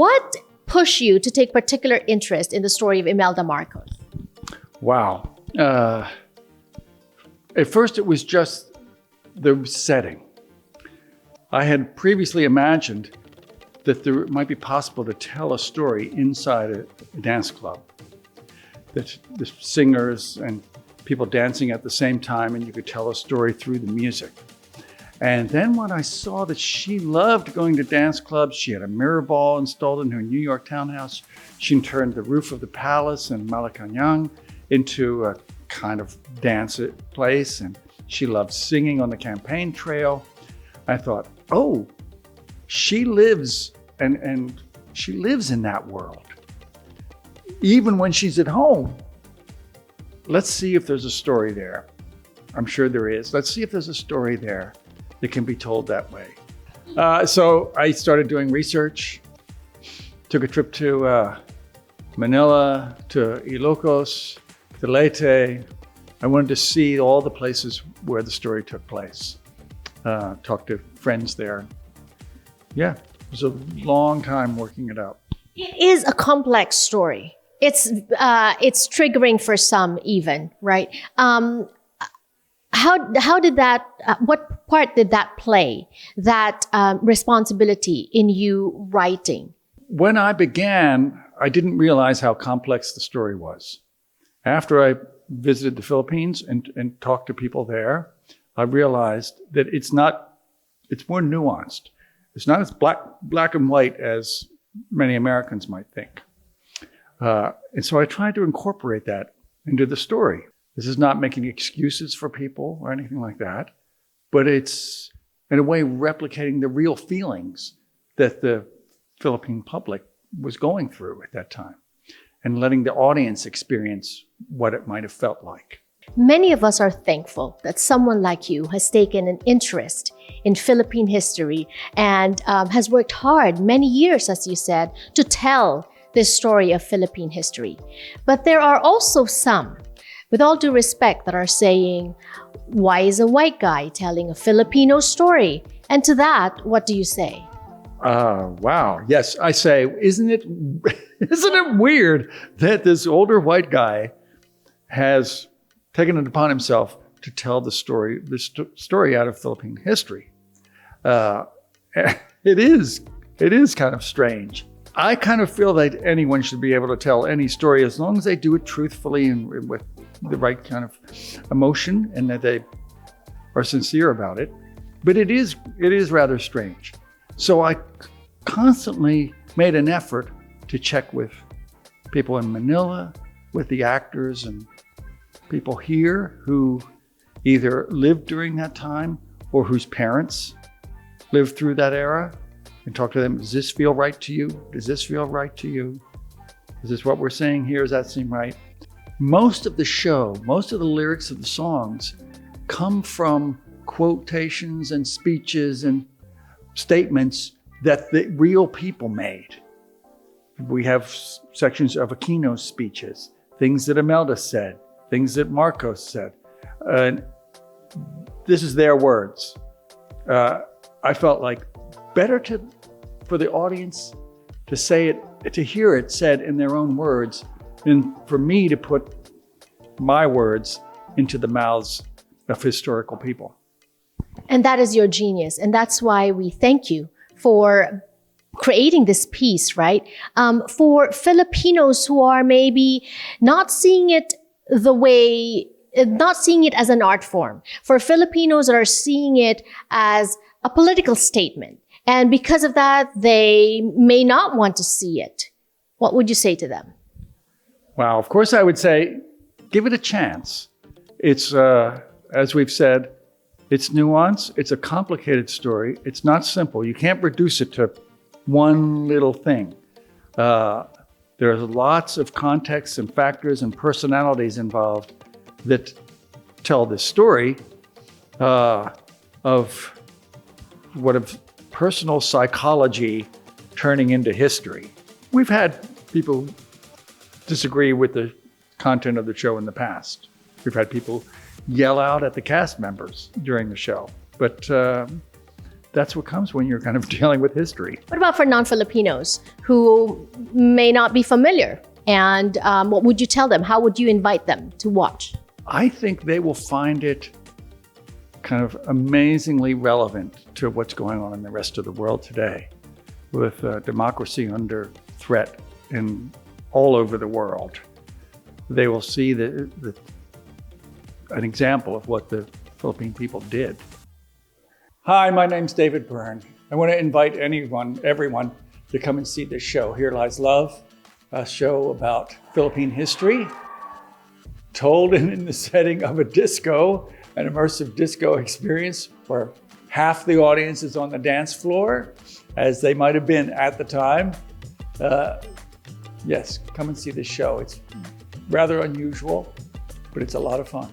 What pushed you to take particular interest in the story of Imelda Marcos? Wow. At first, it was just the setting. I had previously imagined that it might be possible to tell a story inside a dance club. That the singers and people dancing at the same time, and you could tell a story through the music. And then when I saw that she loved going to dance clubs, she had a mirror ball installed in her New York townhouse. She turned the roof of the palace in Malacanang into a kind of dance place, and she loved singing on the campaign trail. I thought, oh, she lives and she lives in that world. Even when she's at home, let's see if there's a story there. I'm sure there is. Let's see if there's a story there that can be told that way. So I started doing research, took a trip to Manila, to Ilocos, to Leyte. I wanted to see all the places where the story took place. Talked to friends there. Yeah, it was a long time working it out. It is a complex story. It's triggering for some even, right? How did that, what part did that play, that responsibility in you writing? When I began, I didn't realize how complex the story was. After I visited the Philippines and talked to people there, I realized that it's more nuanced. It's not as black and white as many Americans might think. And so I tried to incorporate that into the story. This is not making excuses for people or anything like that, but it's in a way replicating the real feelings that the Philippine public was going through at that time and letting the audience experience what it might have felt like. Many of us are thankful that someone like you has taken an interest in Philippine history and has worked hard many years, as you said, to tell this story of Philippine history. But there are also some, with all due respect, that are saying, why is a white guy telling a Filipino story? And to that, what do you say? Wow. Yes, I say, isn't it weird that this older white guy has taken it upon himself to tell the story out of Philippine history? It is kind of strange. I kind of feel that anyone should be able to tell any story as long as they do it truthfully and with the right kind of emotion and that they are sincere about it. But it is rather strange. So I constantly made an effort to check with people in Manila, with the actors and people here who either lived during that time or whose parents lived through that era, and talk to them. Does this feel right to you? Does this feel right to you? Is this what we're saying here? Does that seem right? Most of the show, most of the lyrics of the songs come from quotations and speeches and statements that the real people made. We have sections of Aquino's speeches, things that Imelda said, things that Marcos said. This is their words. I felt like better for the audience to say it, to hear it said in their own words, than for me to put my words into the mouths of historical people. And that is your genius. And that's why we thank you for creating this piece, right? For Filipinos who are maybe not seeing it as an art form, for Filipinos that are seeing it as a political statement. And because of that, they may not want to see it. What would you say to them? Wow, of course I would say, give it a chance. It's, as we've said, it's nuance. It's a complicated story. It's not simple. You can't reduce it to one little thing. There's lots of contexts and factors and personalities involved that tell this story of personal psychology turning into history. We've had people disagree with the content of the show in the past. We've had people yell out at the cast members during the show. But that's what comes when you're kind of dealing with history. What about for non-Filipinos who may not be familiar? And what would you tell them? How would you invite them to watch? I think they will find it kind of amazingly relevant to what's going on in the rest of the world today, with democracy under threat all over the world. They will see an example of what the Philippine people did. Hi, my name's David Byrne. I want to invite everyone to come and see this show, Here Lies Love, a show about Philippine history, told in the setting of a disco, an immersive disco experience where half the audience is on the dance floor, as they might have been at the time. Yes, come and see this show. It's rather unusual, but it's a lot of fun.